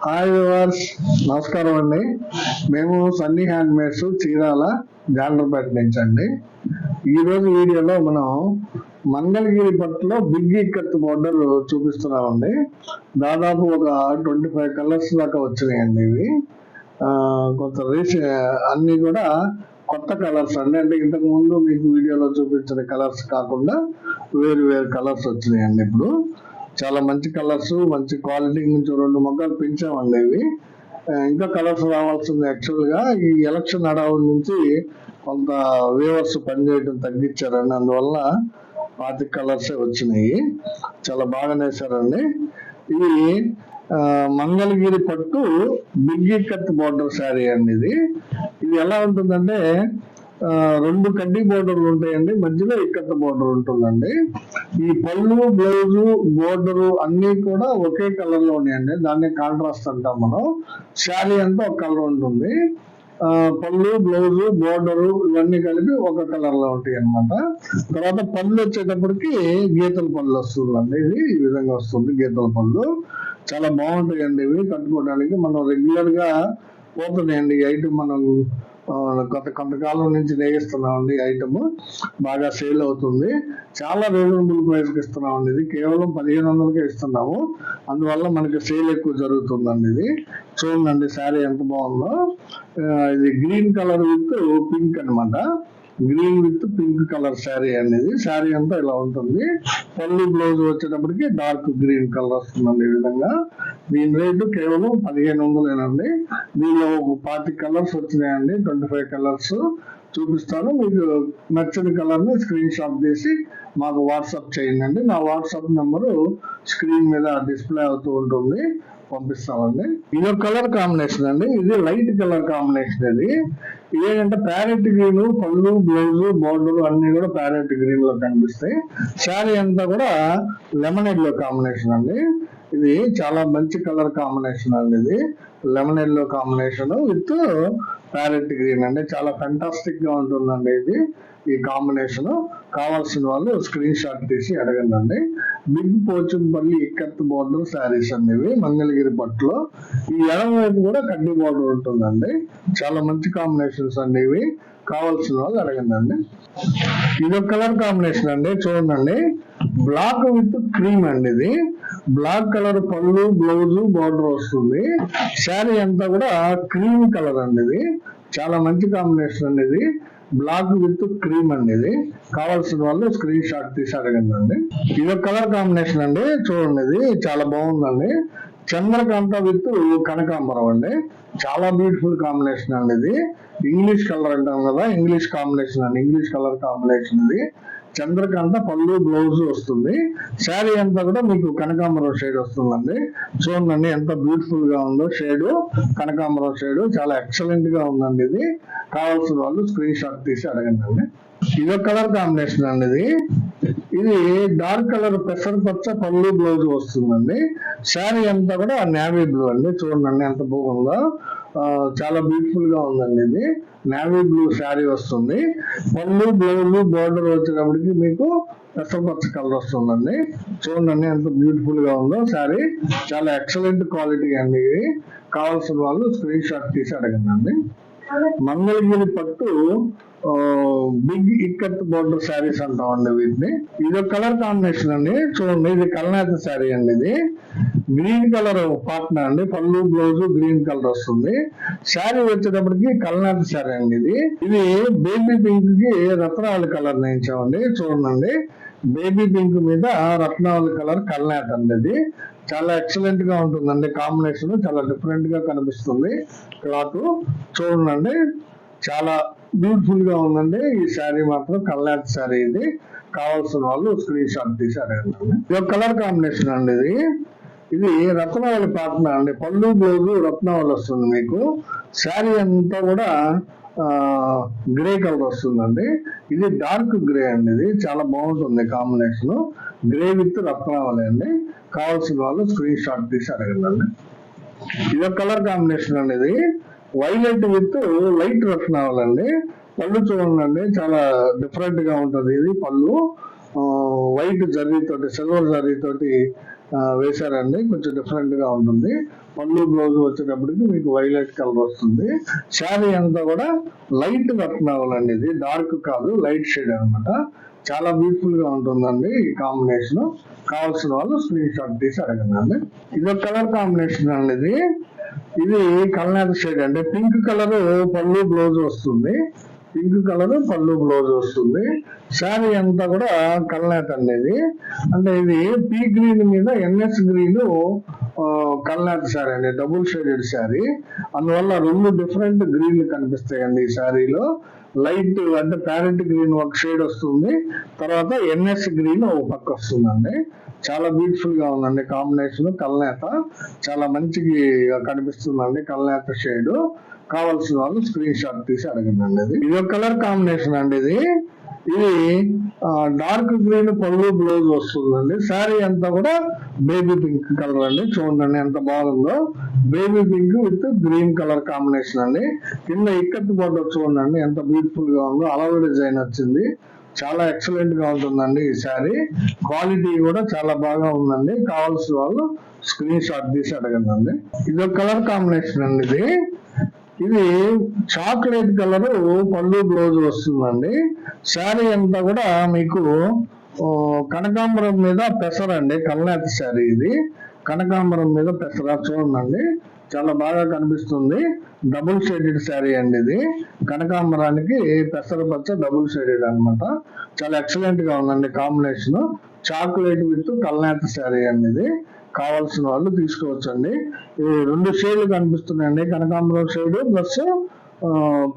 Hi viewers, నమస్కారం అండి. మేము సన్నీ హ్యాండ్మేడ్స్ చీరాల జాండ్రపేట నుంచి అండి. ఈరోజు వీడియోలో మనం మంగళగిరి పట్టులో బిగ్ ఇక్కత్ బోర్డర్ చూపిస్తున్నామండి. దాదాపు ఒక 25 కలర్స్ దాకా వచ్చినాయండి. ఇవి కొంత అన్ని కూడా కొత్త కలర్స్ అండి. అంటే ఇంతకు ముందు మీకు వీడియోలో చూపించిన కలర్స్ కాకుండా వేరు వేరు కలర్స్ వచ్చినాయండి. ఇప్పుడు చాలా మంచి కలర్స్, మంచి క్వాలిటీ నుంచి 2 మొగ్గలు పెంచామండి. ఇవి ఇంకా కలర్స్ రావాల్సింది. యాక్చువల్గా ఈ ఎలక్షన్ హడావుడి నుంచి కొంత వ్యూవర్స్ పనిచేయడం తగ్గించారండి. అందువల్ల 25 కలర్సే వచ్చినాయి. చాలా బాగా నేసారండి. ఇవి మంగళగిరి పట్టు బిగ్ ఇక్కత్ బోర్డర్ శారీ అండి. ఇది ఎలా ఉంటుందంటే 2 కడ్డీ బోర్డర్లు ఉంటాయండి, మధ్యలో ఇక్కత్ బోర్డర్ ఉంటుందండి. ఈ పళ్ళు, బ్లౌజు, బోర్డరు అన్ని కూడా ఒకే కలర్ లో ఉన్నాయండి. దాన్ని కాంట్రాస్ట్ అంటాం మనం. శారీ అంతా ఒక కలర్ ఉంటుంది. పళ్ళు, బ్లౌజు, బోర్డరు ఇవన్నీ కలిపి ఒక కలర్ లో ఉంటాయి అన్నమాట. తర్వాత పళ్ళు వచ్చేటప్పటికి గీతల పళ్ళు వస్తుందండి. ఇది ఈ విధంగా వస్తుంది గీతల పళ్ళు. చాలా బాగుంటాయండి ఇవి కట్టుకోవడానికి. మనం రెగ్యులర్ గా పోతున్నాయండి ఈ ఐటమ్. మనం కొంతకాలం నుంచి నేయిస్తున్నామండి. ఈ ఐటమ్ బాగా సేల్ అవుతుంది. చాలా రీజనబుల్ ప్రైస్ కి ఇస్తున్నామండి. ఇది కేవలం 1500కే ఇస్తున్నాము. అందువల్ల మనకి సేల్ ఎక్కువ జరుగుతుందండి. ఇది చూడండి శారీ ఎంత బాగుందో. ఇది గ్రీన్ కలర్ విత్ పింక్ అనమాట. Green with pink colour sari అనేది. శారీ అంతా ఇలా ఉంటుంది. పళ్ళు, బ్లౌజ్ వచ్చేటప్పటికి డార్క్ గ్రీన్ కలర్ వస్తుందండి. ఈ విధంగా దీని రేటు కేవలం 1500ఏనండి. దీనిలో 40 కలర్స్ వచ్చినాయండి. 25 కలర్స్ చూపిస్తాను. మీకు నచ్చిన కలర్ ని స్క్రీన్ షాట్ తీసి మాకు వాట్సాప్ చేయండి. నా వాట్సాప్ నెంబరు స్క్రీన్ మీద డిస్ప్లే అవుతూ ఉంటుంది, పంపిస్తామండి. ఇది కలర్ కాంబినేషన్ అండి. ఇది లైట్ కలర్ కాంబినేషన్. ఇది ఏంటంటే ప్యారెట్ గ్రీన్, పళ్ళు, బ్లౌజ్, బోర్డర్ అన్ని కూడా ప్యారెట్ గ్రీన్ లో కనిపిస్తాయి. శారీ అంతా కూడా లెమన్ ఎల్లో కాంబినేషన్ అండి. ఇది చాలా మంచి కలర్ కాంబినేషన్ అండి. ఇది lemon yellow combination with parrot green అండి. చాలా ఫెంటాస్టిక్ గా ఉంటుందండి ఇది. ఈ కాంబినేషన్ కావాల్సిన వాళ్ళు స్క్రీన్ షాట్ తీసి అడగండి. బిగ్ పోచంపల్లి ఇక్కత్ బోర్డర్ శారీస్ అండి ఇవి మంగళగిరి పట్టులో. ఈ ఎడమ వైపు కూడా కడ్డీ బోర్డర్ ఉంటుందండి. చాలా మంచి కాంబినేషన్స్ అండి ఇవి. కావాల్సిన వాళ్ళు అడగండి. ఇది కలర్ కాంబినేషన్ అండి. చూడండి, బ్లాక్ విత్ క్రీమ్ అండి. ఇది బ్లాక్ కలర్ పళ్ళు, బ్లౌజ్, బోర్డర్ వస్తుంది. శారీ అంతా కూడా క్రీమ్ కలర్ అండి. ఇది చాలా మంచి కాంబినేషన్ అండి. ఇది బ్లాక్ విత్ క్రీమ్ అండి. ఇది కావాల్సిన వాళ్ళు స్క్రీన్ షాట్ తీసి అడగండి. ఇది కలర్ కాంబినేషన్ అండి. చూడండి, ఇది చాలా బాగుందండి. చంద్రకాంత విత్ కనకాంబరం అండి. చాలా బ్యూటిఫుల్ కాంబినేషన్ అండి. ఇది ఇంగ్లీష్ కలర్ అంటాం కదా, ఇంగ్లీష్ కాంబినేషన్ అండి. ఇంగ్లీష్ కలర్ కాంబినేషన్ ఇది. చంద్రకాంత పళ్ళు, బ్లౌజ్ వస్తుంది. శారీ అంతా కూడా మీకు కనకాంబరం షేడ్ వస్తుందండి. చూడండి ఎంత బ్యూటిఫుల్ గా ఉందో షేడ్. కనకాంబరం షేడ్ చాలా ఎక్సలెంట్ గా ఉందండి. ఇది కావాల్సిన వాళ్ళు స్క్రీన్ షాట్ తీసి అడగండి. ఇది కలర్ కాంబినేషన్ అండి. ఇది డార్క్ కలర్ పెసర్ పచ్చ పళ్ళు, బ్లౌజ్ వస్తుందండి. శారీ అంతా కూడా నేవీ బ్లూ అండి. చూడండి ఎంత బాగుందో. చాలా బ్యూటిఫుల్ గా ఉందండి. ఇది నేవీ బ్లూ శారీ వస్తుంది. పళ్ళు, బ్లౌజ్, బోర్డర్ వచ్చేటప్పటికి మీకు పెసరపచ్చ కలర్ వస్తుందండి. చూడండి ఎంత బ్యూటిఫుల్ గా ఉందో శారీ. చాలా ఎక్సలెంట్ క్వాలిటీ అండి. ఇది కావాల్సిన వాళ్ళు స్క్రీన్ షాట్ తీసి అడగండి. మంగళగిరి పట్టు బిగ్ ఇక్కత్ బోర్డర్ శారీస్ అంటామండి వీటిని. ఇది కలర్ కాంబినేషన్ అండి. చూడండి, ఇది కల్నేత శారీ అండి. ఇది గ్రీన్ కలర్ పాట్నా అండి. పళ్ళు, బ్లౌజ్ గ్రీన్ కలర్ వస్తుంది. శారీ వచ్చేటప్పటికి కల్నేత శారీ అండి. ఇది బేబీ పింక్ కి రత్నావళి కలర్ నేయించామండి. చూడండి, బేబీ పింక్ మీద రత్నావళి కలర్ కల్నేత అండి. ఇది చాలా ఎక్సలెంట్ గా ఉంటుందండి. కాంబినేషన్ చాలా డిఫరెంట్ గా కనిపిస్తుంది. క్లాత్ చూడండి, చాలా బ్యూటిఫుల్ గా ఉందండి. ఈ శారీ మాత్రం కల్నేత శారీ. ఇది కావాల్సిన వాళ్ళు స్క్రీన్ షాట్ తీసి అడగండి. ఇది కలర్ కాంబినేషన్ అండి. ఇది రత్నావళి పాటన అండి. పళ్ళు, బ్లౌజ్ రత్నావళి వస్తుంది మీకు. శారీ అంతా కూడా గ్రే కలర్ వస్తుందండి. ఇది డార్క్ గ్రే అండి. ఇది చాలా బాగుంటుంది కాంబినేషన్. గ్రే విత్ రత్నావళి అండి. కావాల్సిన వాళ్ళు స్క్రీన్ షాట్ తీసి అడగండి. ఇది కలర్ కాంబినేషన్ అండి. ఇది వైలెట్ విత్ లైట్ రత్నావళి అండి. పళ్ళు చూడండి, చాలా డిఫరెంట్ గా ఉంటుంది. ఇది పళ్ళు వైట్ జరీ తోటి, సిల్వర్ జరీ తోటి వేశారండి. కొంచెం డిఫరెంట్ గా ఉంటుంది. పళ్ళు బ్లౌజ్ వచ్చేటప్పటికి మీకు వైలెట్ కలర్ వస్తుంది. శారీ అంతా కూడా లైట్ రత్నావళి అండి, ఇది డార్క్ కాదు, లైట్ షేడ్ అనమాట. చాలా బ్యూటిఫుల్ గా ఉంటుందండి ఈ కాంబినేషన్. కావాల్సిన వాళ్ళు స్క్రీన్ షాట్ తీసి అడగండి. ఇది ఒక కలర్ కాంబినేషన్ అండి. ఇది కల్నేత షేడ్ అండి. పింక్ కలర్ పళ్ళు బ్లౌజ్ వస్తుంది. పింక్ కలర్ పళ్ళు బ్లౌజ్ వస్తుంది. శారీ అంతా కూడా కల్నేత అనేది, అంటే ఇది పీ గ్రీన్ మీద ఎన్ఎస్ గ్రీన్ కల్నేత శారీ అండి, డబుల్ షేడెడ్ శారీ. అందువల్ల రెండు డిఫరెంట్ గ్రీన్లు కనిపిస్తాయండి ఈ శారీలో. లైట్ అంటే ప్యారెట్ గ్రీన్ ఒక షేడ్ వస్తుంది, తర్వాత ఎన్ఎస్ గ్రీన్ ఒక పక్క వస్తుందండి. చాలా బ్యూటిఫుల్ గా ఉందండి కాంబినేషన్. కల్నేత చాలా మంచిగా కనిపిస్తుందండి కల్నేత షేడ్. కావాల్సిన వాళ్ళు స్క్రీన్ షాట్ తీసి అడగండి. ఇది ఒక కలర్ కాంబినేషన్ అండి. ఇది డార్క్ గ్రీన్ పళ్ళు బ్లౌజ్ వస్తుందండి. శారీ అంతా కూడా బేబీ పింక్ కలర్ అండి. చూడండి ఎంత బాగుందో, baby pink with green colour combination అండి. కింద ఇక్కత్ బోర్డర్ చూడండి ఎంత బ్యూటిఫుల్ గా ఉందో, అలవ డిజైన్ వచ్చింది. చాలా ఎక్సలెంట్ గా ఉంటుందండి ఈ శారీ. క్వాలిటీ కూడా చాలా బాగా ఉందండి. కావాల్సిన వాళ్ళు స్క్రీన్ షాట్ తీసి అడగండి. ఇది ఒక కలర్ కాంబినేషన్ అండి. ఇది చాక్లెట్ కలర్ పళ్ళు బ్లౌజ్ వస్తుందండి. శారీ అంతా కూడా మీకు కనకాంబరం మీద పెసరండి, కల్నేత శారీ ఇది. కనకాంబరం మీద పెసర చూడండి, చాలా బాగా కనిపిస్తుంది. డబుల్ షేడెడ్ శారీ అండి ఇది. కనకాంబరానికి పెసర పచ్చ డబుల్ షేడెడ్ అనమాట. చాలా ఎక్సలెంట్ గా ఉందండి కాంబినేషన్. చాక్లెట్ విత్ కల్నేత శారీ అండి ఇది. కావాల్సిన వాళ్ళు తీసుకోవచ్చండి. ఈ రెండు షేడ్లు కనిపిస్తున్నాయండి, కనకాంబరం షేడ్ ప్లస్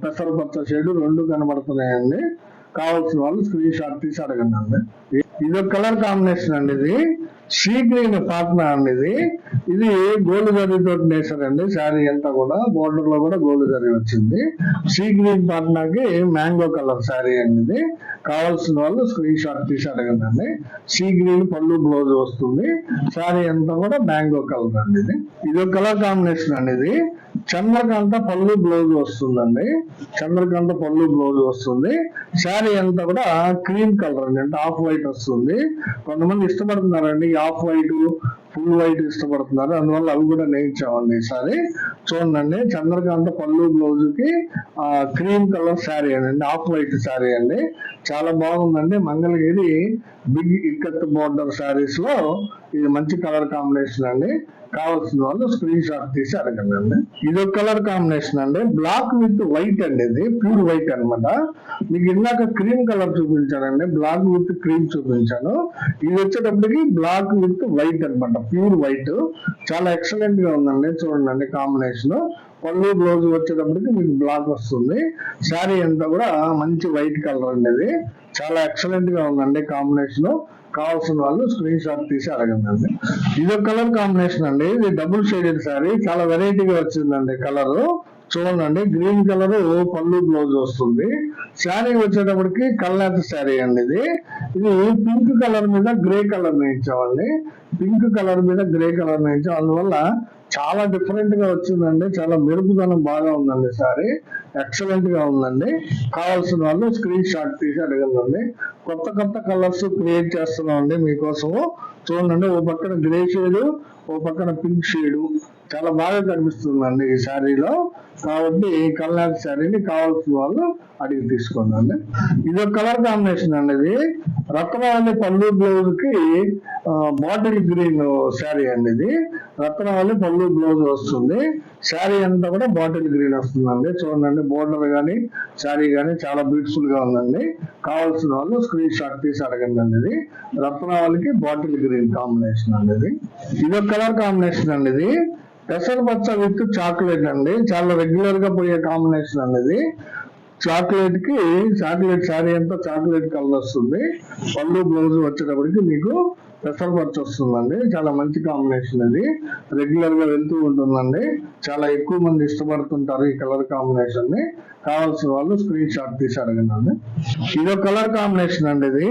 పెసర పచ్చ షేడ్ రెండు కనబడుతున్నాయండి. కావాల్సిన వాళ్ళు స్క్రీన్ షాట్ తీసి అడగండి. ఇది ఒక కలర్ కాంబినేషన్ అండి. ఇది సీ గ్రీన్ పాట్నా అండి. ఇది గోల్డ్ జరీ తోటి నేసారండి. శారీ అంతా కూడా బోర్డర్ లో కూడా గోల్డ్ జరీ వచ్చింది. సీ గ్రీన్ పాట్నాకి మ్యాంగో కలర్ శారీ అండి. కావాల్సిన వాళ్ళు స్క్రీన్ షాట్ తీసి అడగండి. సీ గ్రీన్ పళ్ళు బ్లౌజ్ వస్తుంది. శారీ అంతా కూడా మ్యాంగో కలర్ అండి. ఇది ఒక కలర్ కాంబినేషన్ అండి. చంద్రకాంత పళ్ళు బ్లౌజ్ వస్తుందండి. చంద్రకాంత పళ్ళు బ్లౌజ్ వస్తుంది. శారీ అంతా కూడా క్రీమ్ కలర్ అండి, అంటే ఆఫ్ వైట్ వస్తుంది. కొంతమంది ఇష్టపడుతున్నారండి ఆఫ్ వైట్, ఫుల్ వైట్ ఇష్టపడుతున్నారు, అందువల్ల అవి కూడా నేయించామండి ఈసారి. చూడండి, చంద్రకాంత పళ్ళు బ్లౌజ్ కి క్రీమ్ కలర్ శారీ అండి, ఆఫ్ వైట్ శారీ అండి. చాలా బాగుందండి. మంగళగిరి బిగ్ ఇక్కత్ బోర్డర్ శారీస్ లో ఇది మంచి కలర్ కాంబినేషన్ అండి. కావాల్సిన వాళ్ళు స్క్రీన్ షాట్ తీసి అడగండి. ఇది ఒక కలర్ కాంబినేషన్ అండి. బ్లాక్ విత్ వైట్ అండి, ఇది ప్యూర్ వైట్ అనమాట. మీకు ఇందాక క్రీమ్ కలర్ చూపించానండి, బ్లాక్ విత్ క్రీమ్ చూపించాను. ఇది వచ్చేటప్పటికి బ్లాక్ విత్ వైట్ అనమాట, ప్యూర్ వైట్. చాలా ఎక్సలెంట్ గా ఉందండి. చూడండి కాంబినేషన్. పళ్ళు బ్లౌజ్ వచ్చేటప్పటికి మీకు బ్లాక్ వస్తుంది. శారీ అంతా కూడా మంచి వైట్ కలర్ అండి. ఇది చాలా ఎక్సలెంట్ గా ఉందండి కాంబినేషన్. కావాల్సిన వాళ్ళు స్క్రీన్ షాట్ తీసి అడగండి. ఇది ఒక కలర్ కాంబినేషన్ అండి. ఇది డబుల్ షేడెడ్ శారీ, చాలా వెరైటీగా వచ్చిందండి కలర్. చూడండి, గ్రీన్ కలర్ పళ్ళు బ్లౌజ్ వస్తుంది. శారీ వచ్చేటప్పటికి కల్నేత శారీ అండి. ఇది పింక్ కలర్ మీద గ్రే కలర్ నేయించామండి. పింక్ కలర్ మీద గ్రే కలర్ నేయించాం, అందువల్ల చాలా డిఫరెంట్ గా వచ్చిందండి. చాలా మెరుపుదనం బాగా ఉందండి శారీ, ఎక్సలెంట్ గా ఉందండి. కావాల్సిన వాళ్ళు స్క్రీన్ షాట్ తీసి అడగండి. కొత్త కొత్త కలర్స్ క్రియేట్ చేస్తున్నాం అండి మీకోసము. చూడండి, ఓ పక్కన గ్రే షేడ్, ఓ పక్కన పింక్ షేడ్, చాలా బాగా కనిపిస్తుందండి ఈ శారీలో. కాబట్టి ఈ కల్నేత శారీని కావాల్సిన వాళ్ళు అడిగి తీసుకోండి. ఇది ఒక కలర్ కాంబినేషన్ అండి. ఇది రత్నవల్లి పళ్ళు బ్లౌజ్ కి బాటిల్ గ్రీన్ శారీ అండి. ఇది రత్నవల్లి పళ్ళు బ్లౌజ్ వస్తుంది. శారీ అంతా కూడా బాటిల్ గ్రీన్ వస్తుందండి. చూడండి, బోర్డర్ గానీ శారీ గానీ చాలా బ్యూటిఫుల్ గా ఉందండి. కావాల్సిన వాళ్ళు స్క్రీన్ షాట్ తీసి అడగండి. ఇది రత్నవల్లికి బాటిల్ గ్రీన్ కాంబినేషన్ అండి. ఇది ఒక కలర్ కాంబినేషన్ అండి. ఇది పెసర పచ్చ విత్ చాక్లెట్ అండి. చాలా రెగ్యులర్ గా పోయే కాంబినేషన్ అండి. చాక్లెట్ కి చాక్లెట్ శారీ అంతా చాక్లెట్ కలర్ వస్తుంది. పళ్ళు బ్లౌజ్ వచ్చేటప్పటికి మీకు పెసర పచ్చ వస్తుందండి. చాలా మంచి కాంబినేషన్ ఇది, రెగ్యులర్ గా వెళ్తూ ఉంటుందండి. చాలా ఎక్కువ మంది ఇష్టపడుతుంటారు ఈ కలర్ కాంబినేషన్ ని. కావాల్సిన వాళ్ళు స్క్రీన్ షాట్ తీసి అడగండి. ఇది ఒక కలర్ కాంబినేషన్ అండి. ఇది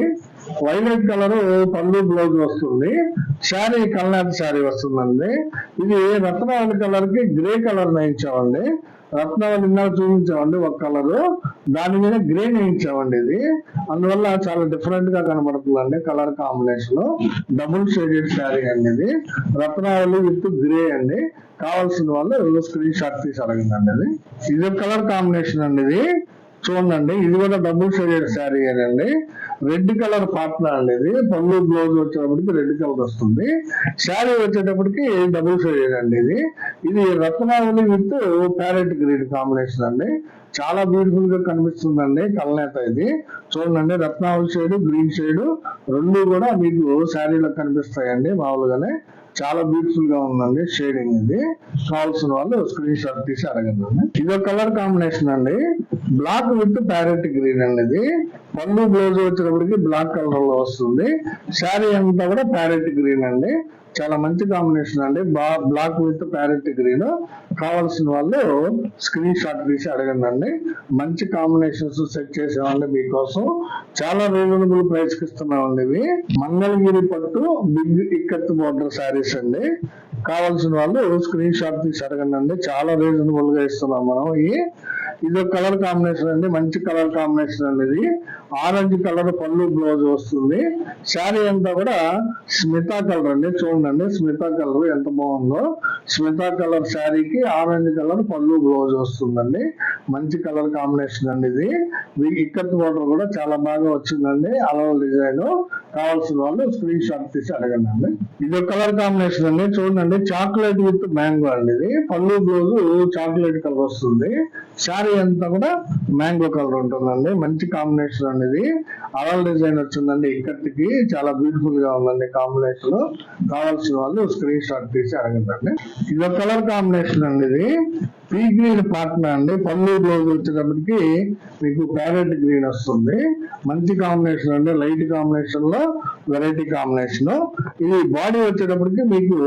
వైలెట్ కలర్ పళ్ళు బ్లౌజ్ వస్తుంది. శారీ కల్నేత శారీ వస్తుందండి. ఇది రత్నవల్లి కలర్ కి గ్రే కలర్ నేయించామండి. రత్నావళి ఇందాక చూపించామండి ఒక కలరు, దాని మీద గ్రీన్ వేయించామండి. ఇది అందువల్ల చాలా డిఫరెంట్ గా కనబడుతుందండి colour combination. Double shaded sari అండి ఇది, రత్నావళి విత్ గ్రే అండి. కావాల్సిన వాళ్ళు స్క్రీన్ షాట్ తీసి అడగండి. ఇది ఒక కలర్ కాంబినేషన్ అండి. ఇది చూడండి, ఇది కూడా డబుల్ షేడెడ్ శారీ అండి. రెడ్ కలర్ పార్ట్నర్ అండి. ఇది పళ్ళు బ్లౌజ్ వచ్చేటప్పటికి రెడ్ కలర్ వస్తుంది, శారీ వచ్చేటప్పటికి డబుల్ షేడెడ్ అండి. ఇది రత్నావళి విత్ ప్యారెట్ గ్రీన్ కాంబినేషన్ అండి. చాలా బ్యూటిఫుల్ గా కనిపిస్తుందండి కల్నేత. ఇది చూడండి, రత్నావళి షేడ్, గ్రీన్ షేడ్ రెండు కూడా మీకు శారీలో కనిపిస్తాయండి మామూలుగానే. చాలా బ్యూటిఫుల్ గా ఉందండి షేడింగ్. ఇది కావాల్సిన వాళ్ళు స్క్రీన్ షాట్ తీసి అడగండి. ఇది ఒక కలర్ కాంబినేషన్ అండి, బ్లాక్ విత్ ప్యారెట్ గ్రీన్ అండి. ఇది పళ్ళు బ్లౌజ్ వచ్చేటప్పటికి బ్లాక్ కలర్ లో వస్తుంది, శారీ అంతా కూడా ప్యారెట్ గ్రీన్ అండి. చాలా మంచి కాంబినేషన్ అండి, బ్లాక్ విత్ ప్యారెట్ గ్రీన్. కావాల్సిన వాళ్ళు స్క్రీన్ షాట్ తీసి అడగండి. మంచి కాంబినేషన్స్ సెట్ చేసామండి మీకోసం, చాలా రీజనబుల్ ప్రైస్ కి ఇస్తున్నామండి. ఇవి మంగళగిరి పట్టు బిగ్ ఇక్కత్ బోర్డర్ శారీస్ అండి. కావాల్సిన వాళ్ళు స్క్రీన్ షాట్ తీసి అడగండి. చాలా రీజనబుల్ గా ఇస్తున్నాం మనం. ఇది ఒక కలర్ కాంబినేషన్ అండి, మంచి కలర్ కాంబినేషన్ అండి. ఇది ఆరెంజ్ కలర్ పళ్ళు బ్లౌజ్ వస్తుంది, శారీ అంతా కూడా స్మితా కలర్ అండి. చూడండి, స్మితా కలర్ ఎంత బాగుందో. స్మితా కలర్ శారీకి ఆరెంజ్ కలర్ పళ్ళు బ్లౌజ్ వస్తుందండి. మంచి కలర్ కాంబినేషన్ అండి. ఇది ఇక్కత్ బోర్డర్ కూడా చాలా బాగా వచ్చిందండి, అలవ డిజైన్. కావాల్సిన వాళ్ళు స్క్రీన్ షాట్ తీసి అడగండి. ఇది ఒక కలర్ కాంబినేషన్ అండి. చూడండి, చాక్లెట్ విత్ మ్యాంగో అండి. ఇది పళ్ళు బ్లౌజ్ చాక్లెట్ కలర్ వస్తుంది, శారీ అంతా కూడా మ్యాంగో కలర్ ఉంటుందండి. మంచి కాంబినేషన్ అండి. ఇది అలవ డిజైన్ వచ్చిందండి ఇక్కత్కి, చాలా బ్యూటిఫుల్ గా ఉందండి కాంబినేషన్. కావాల్సిన వాళ్ళు స్క్రీన్ షాట్ తీసి అడగండి. ఇది ఒక కలర్ కాంబినేషన్ అండి. ఇది పీ గ్రీన్ పార్ట్నర్ అండి, పళ్ళు బ్లౌజ్ వచ్చేటప్పటికి మీకు ప్యారెట్ గ్రీన్ వస్తుంది. మంచి కాంబినేషన్ అండి, లైట్ కాంబినేషన్ లో వెరైటీ కాంబినేషన్. ఇది బాడీ వచ్చేటప్పటికి మీకు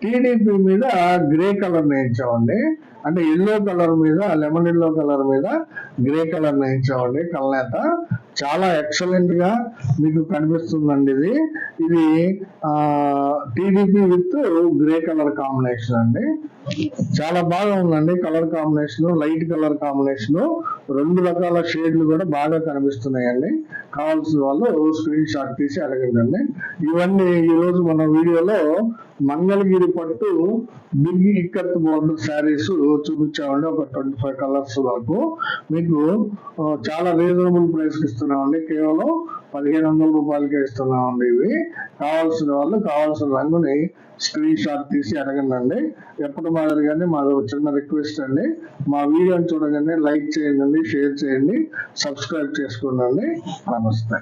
టీడీపీ మీద గ్రే కలర్ నేర్చామండి, అంటే ఎల్లో కలర్ మీద, లెమన్ ఎల్లో కలర్ మీద గ్రే కలర్ నేర్చామండి కల్నేత. చాలా ఎక్సలెంట్ గా మీకు కనిపిస్తుందండి. ఇది TDP with grey colour combination అండి. చాలా బాగా ఉందండి colour combination, light colour combination. రెండు రకాల షేడ్లు కూడా బాగా కనిపిస్తున్నాయండి. కావాల్సిన వాళ్ళు స్క్రీన్ షాట్ తీసి అడగండి. ఇవన్నీ ఈ రోజు మన వీడియోలో మంగళగిరి పట్టు బిగ్ ఇక్కత్ బోర్డర్ శారీస్ చూపించామండి. ఒక 25 కలర్స్ వరకు మీకు చాలా రీజనబుల్ ప్రైస్ కి ఇస్తున్నామండి. కేవలం 1500 రూపాయలకే ఇస్తున్నామండి. ఇవి కావాల్సిన వాళ్ళు కావాల్సిన రంగుని స్క్రీన్ షాట్ తీసి అడగండి. ఎప్పటి మాదిరిగానే మాది చిన్న రిక్వెస్ట్ అండి, మా వీడియోని చూడగానే లైక్ చేయండి, షేర్ చేయండి, సబ్స్క్రైబ్ చేసుకోండి. నమస్తే.